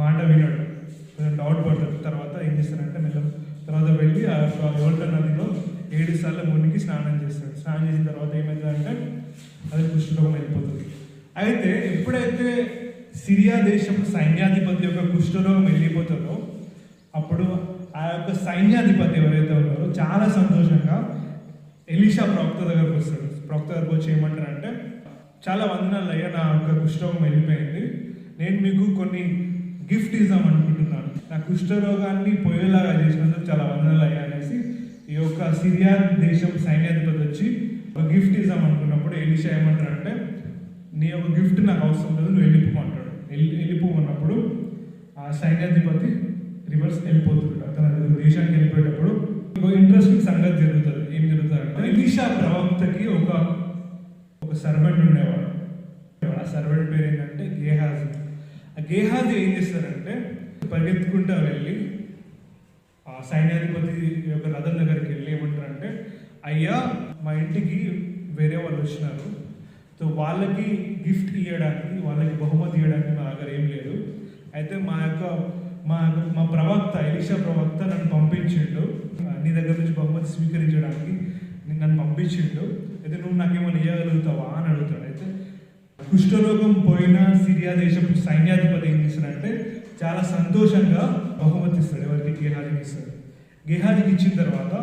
మాట వినడు, డౌట్ పడతాడు. తర్వాత ఏం చేస్తారంటే తర్వాత వెళ్ళి ఆ యోర్దాన్ నదిలో 7 సార్లు మునిగి స్నానం చేస్తాడు. స్నానం చేసిన తర్వాత ఏమవుతుందంటే అది కుష్ఠరోగం వెళ్ళిపోతుంది. అయితే ఎప్పుడైతే సిరియా దేశం సైన్యాధిపతి యొక్క కుష్ఠరోగం వెళ్ళిపోతుందో అప్పుడు ఆ యొక్క సైన్యాధిపతి ఎవరైతే ఉన్నారో చాలా సంతోషంగా ఎలీషా ప్రవక్త దగ్గరకు వస్తాడు. ప్రవక్త దగ్గరకు వచ్చి ఏమంటారంటే, చాలా వందనాలు అయ్యా, నా యొక్క కుష్ఠరోగం వెళ్ళిపోయింది, నేను మీకు కొన్ని గిఫ్ట్ ఇద్దాం అనుకుంటున్నాను, నా కుష్ఠరోగాన్ని పోయేలాగా చేసినందుకు చాలా వందనాలు అయ్యా అనేసి ఈ యొక్క సిరియా దేశం సైన్యాధిపతి వచ్చి ఒక గిఫ్ట్ ఇద్దాం అనుకున్నప్పుడు ఎలీషా ఏమంటారంటే, నీ యొక్క గిఫ్ట్ నాకు అవసరం లేదు, నువ్వు వెళ్ళిపోమంటాడు. వెళ్ళిపోమన్నప్పుడు ఆ సైన్యాధిపతి రివర్స్ వెళ్ళిపోతుంటాడు. తన దేశానికి వెళ్ళిపోయేటప్పుడు ఒక ఇంట్రెస్టింగ్ సంగతి జరుగుతుంది. ఏం జరుగుతుందంటే, ఎలీషా ప్రవక్తకి ఒక సర్వెంట్ ఉండేవాడు. ఆ సర్వెంట్ పేరు ఏంటంటే గేహాజీ. ఆ గేహాజీ ఏం చేస్తారంటే పరిగెత్తుకుంటూ వెళ్ళి ఆ సైన్యాధిపతి యొక్క రథం దగ్గరికి వెళ్ళి ఏమంటారంటే, అయ్యా మా ఇంటికి వేరే వాళ్ళు వచ్చినారు, సో వాళ్ళకి గిఫ్ట్ ఇవ్వడానికి, వాళ్ళకి బహుమతి ఇవ్వడానికి మా దగ్గర ఏం లేదు. అయితే మా మా ప్రవక్త ఎలీషా ప్రవక్త నన్ను పంపించిండు, నీ దగ్గర నుంచి బహుమతి స్వీకరించడానికి నన్ను పంపించిండు, అయితే నువ్వు నాకేమైనా ఇవ్వగలుగుతావా అని అడుగుతాడు. అయితే కుష్ఠరోగం పోయిన సిరియా దేశపు సైన్యాధిపతి ఏం చేస్తాడంటే చాలా సంతోషంగా బహుమతి ఇస్తాడు. ఎవరికి? గేహాజీకి ఇస్తాడు. గేహాజీకి ఇచ్చిన తర్వాత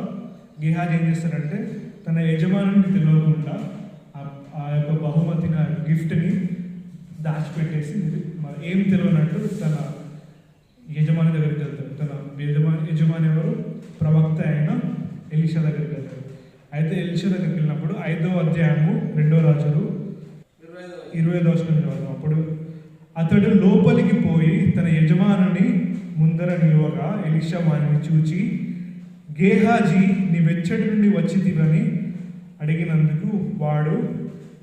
గేహాజీ ఏం చేస్తాడంటే తన యజమానునికి తెలియకుండా ఆ యొక్క బహుమతిని, ఆ గిఫ్ట్ని దాచిపెట్టేసి ఏం తెలియనట్టు తన యజమాని దగ్గరికి వెళ్తాడు. తన యజమాని ఎవరు? ప్రవక్త అయిన ఎలీషా దగ్గరికి వెళ్తాడు. అయితే ఎలీషా దగ్గరికి వెళ్ళినప్పుడు 5వ అధ్యాయము 2వ రాజులు 25వ వచనం చదువుతాం. అప్పుడు అతడు లోపలికి పోయి తన యజమానుని ముందర నిలువగా ఎలీషా వారిని చూచి, గేహాజీ నీ వెచ్చటి నుండి వచ్చితివని అడిగినందుకు వాడు,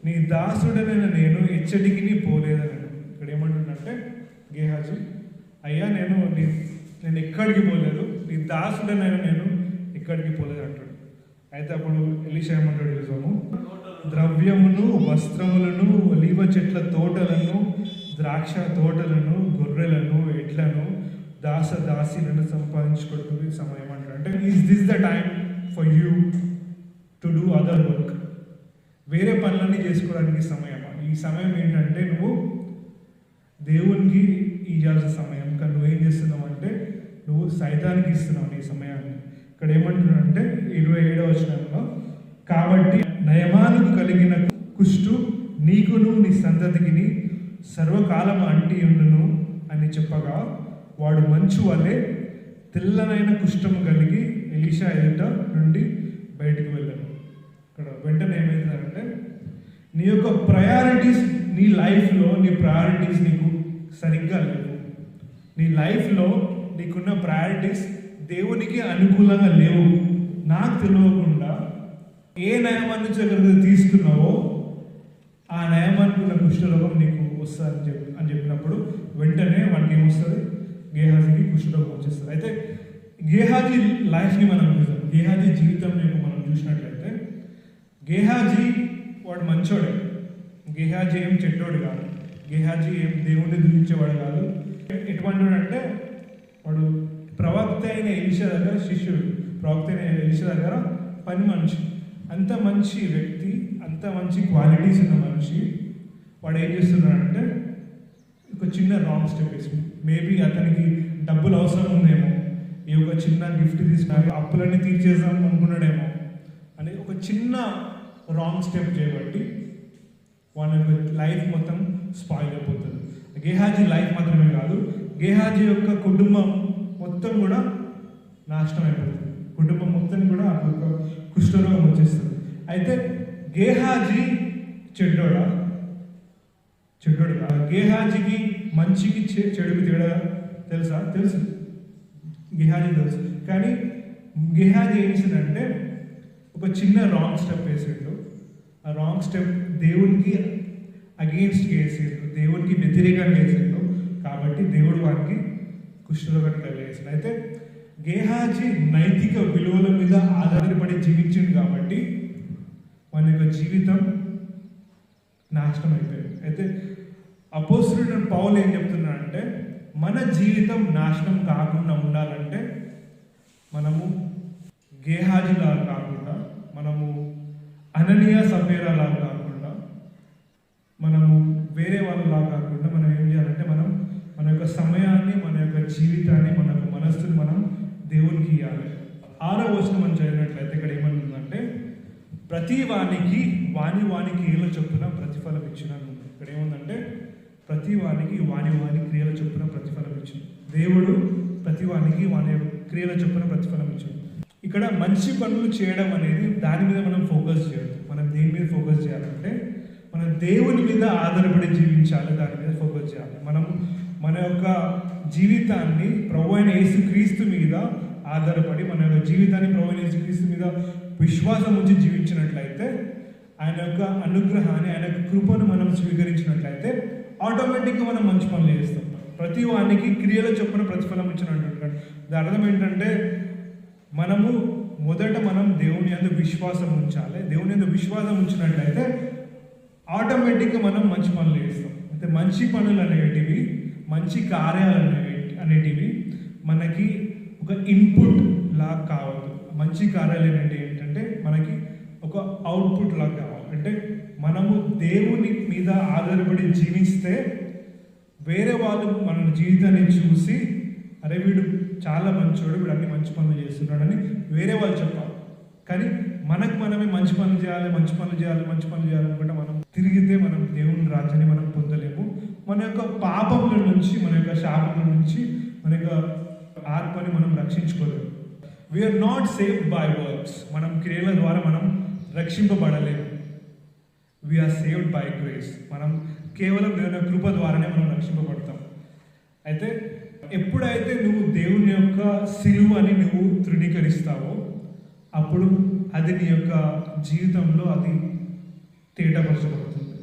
నీ దాసుడనైన నేను ఎచ్చటికి పోలేదని. ఇక్కడ ఏమంటుందంటే గేహాజీ, అయ్యా నేను ఎక్కడికి పోలేదు, నీ దాసుడనైనా నేను ఎక్కడికి పోలేదు అంటాడు. అయితే అప్పుడు ఎలీషా ఏమంటాడు చూసాము, ద్రవ్యమును, వస్త్రములను, ఒలీవ చెట్ల తోటలను, ద్రాక్ష తోటలను, గొర్రెలను, ఎడ్లను, దాసీలను సంపాదించుకుంటుంది సమయం అంటాడు. అంటే is this the time for you to do other work? వేరే పనులన్నీ చేసుకోవడానికి సమయం. ఈ సమయం ఏంటంటే నువ్వు దేవునికి ఇవ్వాల్సిన సమయం, కానీ నువ్వేం చేస్తున్నావు అంటే నువ్వు సైతానికి ఇస్తున్నావు నీ సమయాన్ని. ఇక్కడ ఏమంటున్నాడంటే 27వ వచనంలో, కాబట్టి నయమానుకు కలిగిన కుష్టు నీకును నీ సంతతికిని సర్వకాలం అంటి ఉండును అని చెప్పగా వాడు మంచు వలె తెల్లనైన కుష్ఠము కలిగి ఎలీషా ఎదుట నుండి బయటకు వెళ్ళాను. ఇక్కడ వెంటనే ఏమైందంటే నీ యొక్క ప్రయారిటీస్, నీ లైఫ్లో నీ ప్రయారిటీస్ నీకు సరిగ్గా లేవు. నీ లైఫ్లో నీకున్న ప్రయారిటీస్ దేవునికి అనుకూలంగా లేవు. నాకు తెలియకుండా ఏ నయమాన్ని నుంచి తీసుకున్నావో ఆ నయమానికి ఉన్న కుష్ఠరోగం నీకు వస్తుంది అని చెప్పినప్పుడు వెంటనే వాడికి ఏమొస్తుంది? గేహాజీకి కుష్ఠరోగం వచ్చేస్తుంది. అయితే గేహాజీ లైఫ్ని మనం చూసాం, గేహాజీ జీవితం మనం చూసినట్లయితే గేహాజీ వాడు మంచోడే, గేహాజీ ఏం చెడ్డోడు కాదు, గేహాజీ ఏం దేవుడిని దూషించేవాడు కాదు. ఎటువంటి అంటే వాడు ప్రవక్త అయిన ఎలీషా దగ్గర శిష్యుడు, ప్రవక్త అయిన ఎలీషా దగ్గర పని మనిషి. అంత మంచి వ్యక్తి, అంత మంచి క్వాలిటీస్ ఉన్న మనిషి వాడు ఏం చేస్తున్నాడంటే ఒక చిన్న రాంగ్ స్టెప్ వేసి, మేబీ అతనికి డబ్బులు అవసరం ఉందేమో, ఈ ఒక చిన్న గిఫ్ట్ తీసుకుని అప్పులన్నీ తీర్చేద్దాం అనుకున్నాడేమో అని ఒక చిన్న రాంగ్ స్టెప్ చేయబట్టి వాళ్ళ యొక్క లైఫ్ మొత్తం స్పాయిల్ అయిపోతుంది. గేహాజీ లైఫ్ మాత్రమే కాదు, గేహాజీ యొక్క కుటుంబం మొత్తం కూడా నాశనం అయిపోతుంది. కుటుంబం మొత్తం కూడా ఆ కుష్ఠరోగం వచ్చేస్తుంది. అయితే గేహాజీ చెడ్డోడా? చెడ్డోడు కాదు. గేహాజీకి మంచికి చెడుకి తేడా తెలుసా? తెలుసు, గేహాజీ తెలుసు. కానీ గేహాజీ ఏం చేసిందంటే ఒక చిన్న రాంగ్ స్టెప్ వేసాడు. ఆ రాంగ్ స్టెప్ దేవునికి అగెయిన్స్ట్ వేసాడు, దేవునికి వ్యతిరేకంగా వేసాడు. కాబట్టి దేవుడు వారికి కుష్ఠరోగాన్ని కలిగేసాడు. అయితే గేహాజీ నైతిక విలువల మీద ఆధారపడి జీవించింది కాబట్టి మన యొక్క జీవితం నాశనం అయిపోయింది. అయితే అపోస్తలుడైన పౌలు ఏం చెప్తున్నాడంటే మన జీవితం నాశనం కాకుండా ఉండాలంటే మనము గేహాజీలా కాకుండా, మనము అననీయ సఫేరాలా కాకుండా, మనము వేరే వాళ్ళలా కాకుండా మనం ఏం చేయాలంటే మనం మన యొక్క సమయాన్ని, మన యొక్క జీవితాన్ని, మన యొక్క మనస్సుని మనం దేవునికి ఇవ్వాలి. 6వ వచనం మనం చదివినట్లయితే ఇక్కడ ఏమంటుందంటే ప్రతి వానికి వాని క్రియల చొప్పున ప్రతిఫలం ఇచ్చినాను. ఇక్కడ ఏముందంటే ప్రతి వానికి వాని క్రియల చొప్పున ప్రతిఫలం ఇచ్చింది. దేవుడు ప్రతి వానికి వాని క్రియల చొప్పున ప్రతిఫలం ఇచ్చింది. ఇక్కడ మంచి పనులు చేయడం అనేది దాని మీద మనం ఫోకస్ చేయడం. మనం దేని మీద ఫోకస్ చేయాలంటే మనం దేవుని మీద ఆధారపడి జీవించాలి, దాని మీద ఫోకస్ చేయాలి. మనం మన యొక్క జీవితాన్ని ప్రభు అయిన యేసుక్రీస్తు మీద ఆధారపడి, మన యొక్క జీవితాన్ని ప్రభు అయిన యేసుక్రీస్తు మీద విశ్వాసం ఉంచి జీవించినట్లయితే, ఆయన యొక్క అనుగ్రహాన్ని, ఆయన యొక్క కృపను మనం స్వీకరించినట్లయితే ఆటోమేటిక్గా మనం మంచి పనులు చేస్తాం. ప్రతి వానికి క్రియల చొప్పున ప్రతిఫలం ఇచ్చినట్టు. దాని అర్థం ఏంటంటే మనం దేవుని యందు విశ్వాసం ఉంచాలి. దేవుని యందు విశ్వాసం ఉంచినట్లయితే ఆటోమేటిక్గా మనం మంచి పనులు చేస్తాం. అయితే మంచి పనులు అనేటివి, మంచి కార్యాలు అనేటివి మనకి ఒక ఇన్పుట్ లాగా కావద్దు. మంచి కార్యాలు ఏంటంటే మనకి ఒక అవుట్పుట్ లాగా కావాలి. అంటే మనము దేవుని మీద ఆధారపడి జీవిస్తే వేరే వాళ్ళు మన జీవితాన్ని చూసి అరే వీడు చాలా మంచోడు, వీడు అన్ని మంచి పనులు చేస్తున్నాడని వేరే వాళ్ళు చెప్పాలి. కానీ మనకు మనమే మంచి పనులు చేయాలనుకుంటే మనం తిరిగితే మనం దేవుని రాజ్యాన్ని మనం పొందలేము. మన యొక్క పాపముల నుంచి, మన యొక్క శాపముల నుంచి మన యొక్క ఆత్మని మనం రక్షించుకోలేము. We are not saved by works. మనం క్రియల ద్వారా మనం రక్షింపబడలేము. We are saved by grace. మనం కేవలం దేవుని కృప ద్వారానే మనం రక్షింపబడతాం. అయితే ఎప్పుడైతే నువ్వు దేవుని యొక్క సిలువని నువ్వు తృణీకరిస్తావో అప్పుడు అది నీ యొక్క జీవితంలో అది తేటపరచబడుతుంది.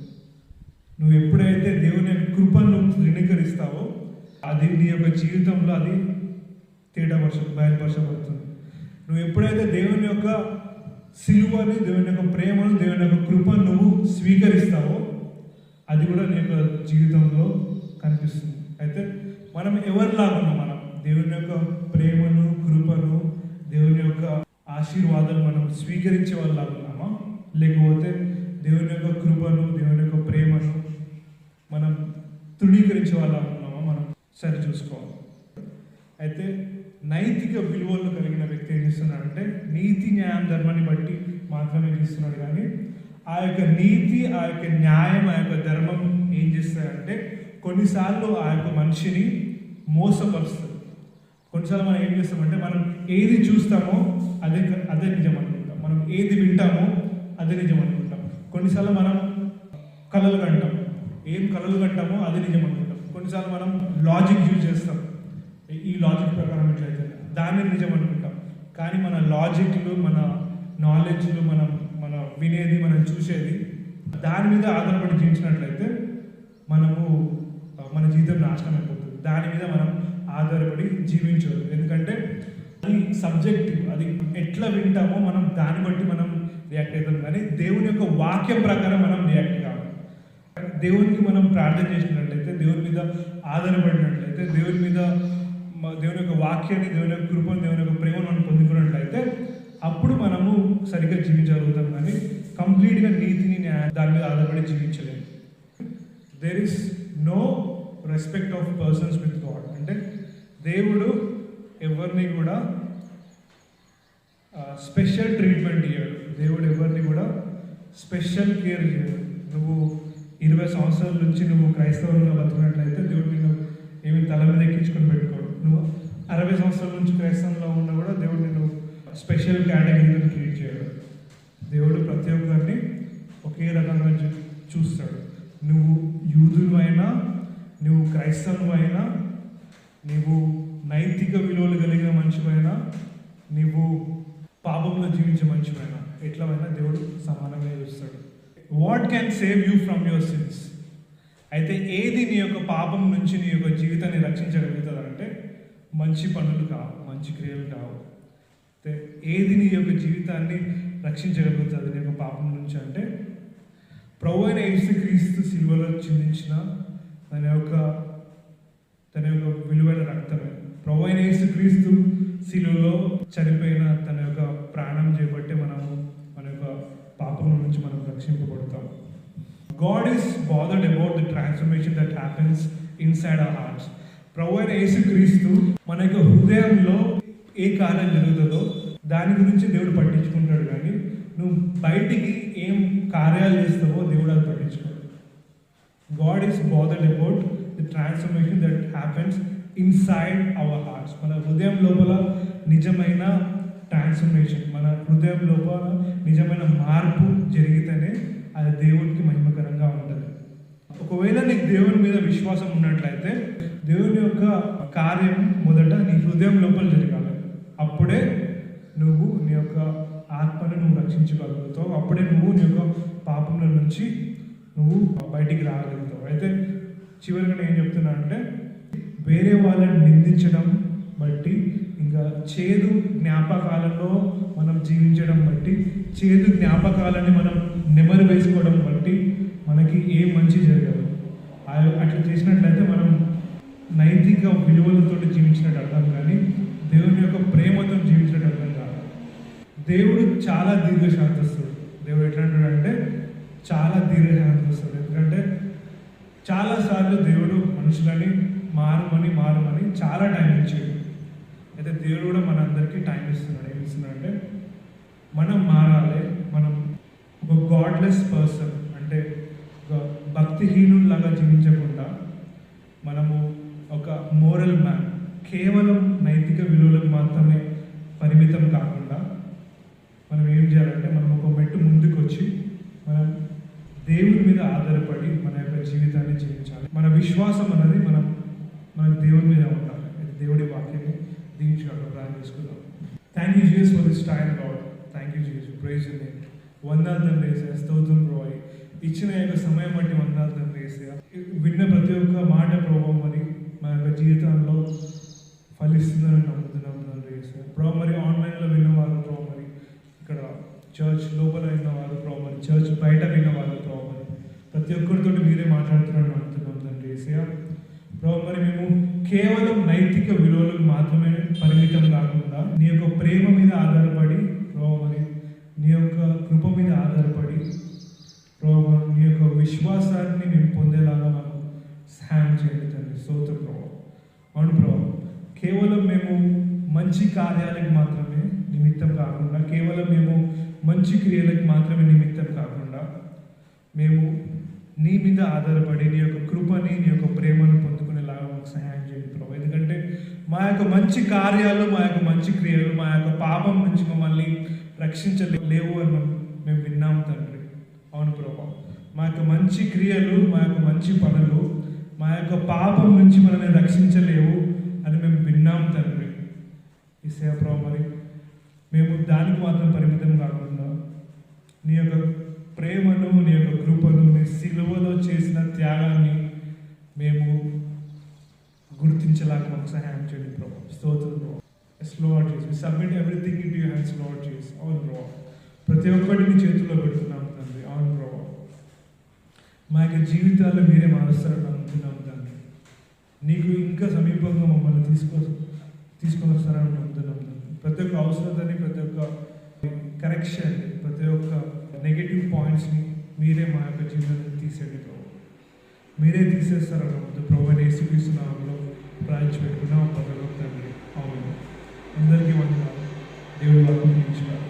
నువ్వు ఎప్పుడైతే దేవుని యొక్క కృపను తృణీకరిస్తావో అది నీ యొక్క జీవితంలో అది బయలుపరచబడుతుంది. నువ్వు ఎప్పుడైతే దేవుని యొక్క సిలువని, దేవుని యొక్క ప్రేమను, దేవుని యొక్క కృపను నువ్వు స్వీకరిస్తావో అది కూడా నీ యొక్క జీవితంలో కనిపిస్తుంది. అయితే మనం ఎవరిలాగా ఉన్నాం? మనం దేవుని యొక్క ప్రేమను, కృపను, దేవుని యొక్క ఆశీర్వాదాలు మనం స్వీకరించే వాళ్ళలాగా ఉన్నామా? లేకపోతే దేవుని యొక్క కృపను, దేవుని యొక్క ప్రేమను మనం తృణీకరించే వాళ్ళలాగా ఉన్నామా? మనం సరి చూసుకోవాలి. అయితే నైతిక విలువలు కలిగిన వ్యక్తి ఏం చేస్తున్నాడంటే నీతి, న్యాయం, ధర్మాన్ని బట్టి మాత్రమే చేస్తున్నాడు. కానీ ఆ యొక్క నీతి, ఆ యొక్క న్యాయం, ఆ యొక్క ధర్మం ఏం చేస్తాడంటే కొన్నిసార్లు ఆ యొక్క మనిషిని మోసపరుస్తుంది. కొన్నిసార్లు మనం ఏం చేస్తామంటే మనం ఏది చూస్తామో అదే నిజం అనుకుంటాం. మనం ఏది వింటామో అదే నిజం అనుకుంటాం. కొన్నిసార్లు మనం కలలు కంటాం, ఏం కలలు కంటామో అదే నిజం అనుకుంటాం. కొన్నిసార్లు మనం లాజిక్ యూజ్ చేస్తాం, ఈ లాజిక్ ప్రకారం ఎట్లయితే దాన్ని నిజం అనుకుంటాం. కానీ మన లాజిక్లు, మన నాలెడ్జ్లు, మన వినేది, మనం చూసేది దాని మీద ఆధారపడి జీవించినట్లయితే మనము మన జీవితం నాశనం అయిపోతుంది. దాని మీద మనం ఆధారపడి జీవించదు. ఎందుకంటే అది సబ్జెక్టివ్. అది ఎట్లా వింటామో మనం దాన్ని బట్టి మనం రియాక్ట్ అవుతాం. కానీ దేవుని యొక్క వాక్యం ప్రకారం మనం రియాక్ట్ కావాలి. దేవునికి మనం ప్రార్థన చేసినట్లయితే, దేవుని మీద ఆధారపడినట్లయితే, దేవుని యొక్క వాక్యాన్ని, దేవుని యొక్క కృపను, దేవుని యొక్క ప్రేమను మనం పొందుకున్నట్లయితే అప్పుడు మనము సరిగ్గా జీవించగలుగుతాం. కానీ కంప్లీట్గా నీతిని, దాని మీద ఆధారపడి జీవించలేము. There is no respect of persons with God. అంటే దేవుడు ఎవరిని కూడా స్పెషల్ ట్రీట్మెంట్ ఇవ్వడు. దేవుడు ఎవరిని కూడా స్పెషల్ కేర్ చేయడు. నువ్వు 20 సంవత్సరాల నుంచి నువ్వు క్రైస్తవంలో బతుకున్నట్లయితే దేవుడు నిన్ను ఏమి తల మీద ఎక్కించుకొని పెట్టుకోడు. నువ్వు 60 సంవత్సరాల నుంచి క్రైస్తవంలో ఉన్నా కూడా దేవుడు నిన్ను స్పెషల్ కేటగిరీలో ట్రీట్ చేయడు. దేవుడు ప్రతి ఒక్కరిని ఒకే రకంగా చూస్తాడు. నువ్వు యూదులు అయినా, నువ్వు క్రైస్తవులు అయినా, నువ్వు నైతిక విలువలు కలిగిన మనిషివైనా, నువ్వు పాపంలో జీవించే మనిషివైనా, ఎట్లవైనా దేవుడు సమానంగా చూస్తాడు. What can save you from your sins? అయితే ఏది నీ యొక్క పాపం నుంచి నీ యొక్క జీవితాన్ని రక్షించగలుగుతుంది అంటే మంచి పనులు కావు, మంచి క్రియలు కావు. అయితే ఏది నీ యొక్క జీవితాన్ని రక్షించగలుగుతుంది నీ యొక్క పాపం నుంచి అంటే ప్రభువైన యేసుక్రీస్తు సిలువలో చిందించిన తన యొక్క విలువైన రక్తమే. ప్రభువైన యేసుక్రీస్తు సిలువలో చనిపోయిన తన యొక్క ప్రాణం చేపట్టి మనము మన యొక్క పాపం నుంచి మనం రక్షింపబడతాం. God is bothered about the transformation that happens inside our hearts. ప్రభువైన యేసుక్రీస్తు మన యొక్క హృదయంలో ఏ కార్యం జరుగుతుందో దాని గురించి దేవుడు పట్టించుకుంటాడు. కానీ నువ్వు బయటికి ఏం కార్యాలు చేస్తావో దేవుడు అది పట్టించుకోడు. God is bothered about the transformation that happens inside our hearts. మన హృదయం లోపల నిజమైన ట్రాన్స్ఫర్మేషన్, మన హృదయం లోపల నిజమైన మార్పు జరిగితేనే అది దేవునికి మహిమకరంగా ఉంటుంది. ఒకవేళ నీకు దేవుని మీద విశ్వాసం ఉన్నట్లయితే దేవుని యొక్క కార్యం మొదట నీ హృదయం లోపల జరగాలి. అప్పుడే నువ్వు నీ యొక్క ఆత్మను నువ్వు రక్షించగలుగుతావు. అప్పుడే నువ్వు నీ యొక్క పాపంల నుంచి నువ్వు బయటికి రాగలుగుతావు. అయితే చివరిగా నేను చెప్తున్నా అంటే వేరే వాళ్ళని నిందించడం బట్టి, ఇంకా చేదు జ్ఞాపకాలలో మనం జీవించడం బట్టి, చేదు జ్ఞాపకాలని మనం నెమరు వేసుకోవడం బట్టి మనకి ఏ మంచి జరగదు. అట్లా చేసినట్లయితే మనం నైతిక విలువలతో జీవించినట్టు అర్థం, కానీ దేవుని యొక్క ప్రేమతో జీవించినట్టు అర్థం కాదు. దేవుడు చాలా దీర్ఘశాంతస్తుడు. దేవుడు ఎట్లాంటాడంటే చాలా దీర్ఘశాంతస్తుడు. ఎందుకంటే చాలాసార్లు దేవుడు మనుషులని మారమని చాలా టైం ఇచ్చాడు. అయితే దేవుడు కూడా మన అందరికీ టైం ఇస్తున్నాడు. ఏమి ఇస్తున్నాడంటే మనం మారాలి. మనం ఒక గాడ్లెస్ పర్సన్, అంటే ఒక భక్తిహీనులాగా జీవించకుండా మనము ఒక మోరల్ మ్యాన్, కేవలం నైతిక విలువలకు మాత్రమే పరిమితం కాకుండా మనం ఏం చేయాలంటే మనం ఒక మెట్టు ముందుకు వచ్చి మనం దేవుని మీద ఆధారపడి మన యొక్క జీవితాన్ని జీవించాలి. మన విశ్వాసం అనేది మన దేవుని మీద ఉండాలి. ఇది దేవుడి వాక్యాన్ని దీవించుకోవడం ప్రార్థన చేసుకుందాం. Thank you Jesus for this time Lord. Thank you Jesus, praise your name. వందనాలు తండ్రి యేసయ్యా, స్తోత్రం ప్రభువా. ఇచ్చిన యొక్క సమయం బట్టి వందనాలు తండ్రి యేసయ్యా. విన్న ప్రతి ఒక్క మాట ప్రభువా మరి మా యొక్క జీవితంలో ఫలిస్తుందని నమ్ముతున్నాం తండ్రి యేసయ్యా. ప్రభు మరి ఆన్లైన్లో విన్నవారు ప్రభు, మరి ఇక్కడ చర్చ్ లోపల విన్నవారు ప్రభు, మరి చర్చ్ బయట విన్నవారు ప్రభు, మరి ప్రతి ఒక్కరితో మీరే మాట్లాడుతున్నారని నమ్ముతున్నాం తండ్రి యేసయ్యా. ప్రభు మరి మేము కేవలం నైతిక విలువలకు మాత్రమే పరిమితం కాకుండా నీ యొక్క ప్రేమ మీద ఆధారపడి ప్రభు, మరి నీ యొక్క కృప మీద ఆధారపడి ప్రభు, నీ యొక్క విశ్వాసాన్ని మేము పొందేలాగా మాకు సహాయం చేయండి తండ్రి. స్తోత్రం ప్రభు. అవును ప్రభు, కేవలం మేము మంచి కార్యాలకు మాత్రమే నిమిత్తం కాకుండా, కేవలం మేము మంచి క్రియలకు మాత్రమే నిమిత్తం కాకుండా, మేము నీ మీద ఆధారపడి నీ యొక్క కృపని, నీ యొక్క ప్రేమను పొందుకునేలాగా మాకు సహాయం చేయండి ప్రభు. ఎందుకంటే మా యొక్క మంచి కార్యాలు, మా యొక్క మంచి క్రియలు మా యొక్క పాపం నుంచి మమ్మల్ని రక్షించలేవు అని మేము విన్నాం తండ్రి. అవును ప్రభు, మా యొక్క మంచి క్రియలు, మా యొక్క మంచి పనులు మా యొక్క పాపం నుంచి మనల్ని రక్షించలేవు అని మేము విన్నాం తండ్రి. యేసయ్యా ప్రభు, మరి మేము దానికి మాత్రం పరిమితం కాకుండా నీ యొక్క ప్రేమను, నీ యొక్క కృపను, నీ సిలువలో చేసిన త్యాగాన్ని మేము గుర్తించేలాగా మాకు సహాయం చేయండి ప్రభు. స్తోత్రం ప్రభు. Yes Lord Jesus, we submit everything in your hands Lord Jesus. అవును ప్రభు, ప్రతి ఒక్కటిని చేతుల్లో పెడుతున్నాం తండ్రి. అవును ప్రభు, మా యొక్క జీవితాల్లో మీరే మారుస్తారని నమ్ముతున్నాం తండ్రి. నీకు ఇంకా సమీపంగా మమ్మల్ని తీసుకొని వస్తారని నమ్ముతున్నాం తండ్రి. ప్రతి ఒక్క అవసరతని, ప్రతి ఒక్క కరెక్షన్, ప్రతి ఒక్క నెగటివ్ పాయింట్స్ని మీరే మా యొక్క జీవితాన్ని తీసేయండి ప్రభు. మీరే తీసేస్తారని నమ్ముతూ ప్రభు యేసుక్రీస్తు నామములో ప్రార్థించి పెట్టుకున్నాం పదవి తండ్రి. అవును, అందరికీ వందనాలు. దేవుడు వాక్యం ఇచ్చారు.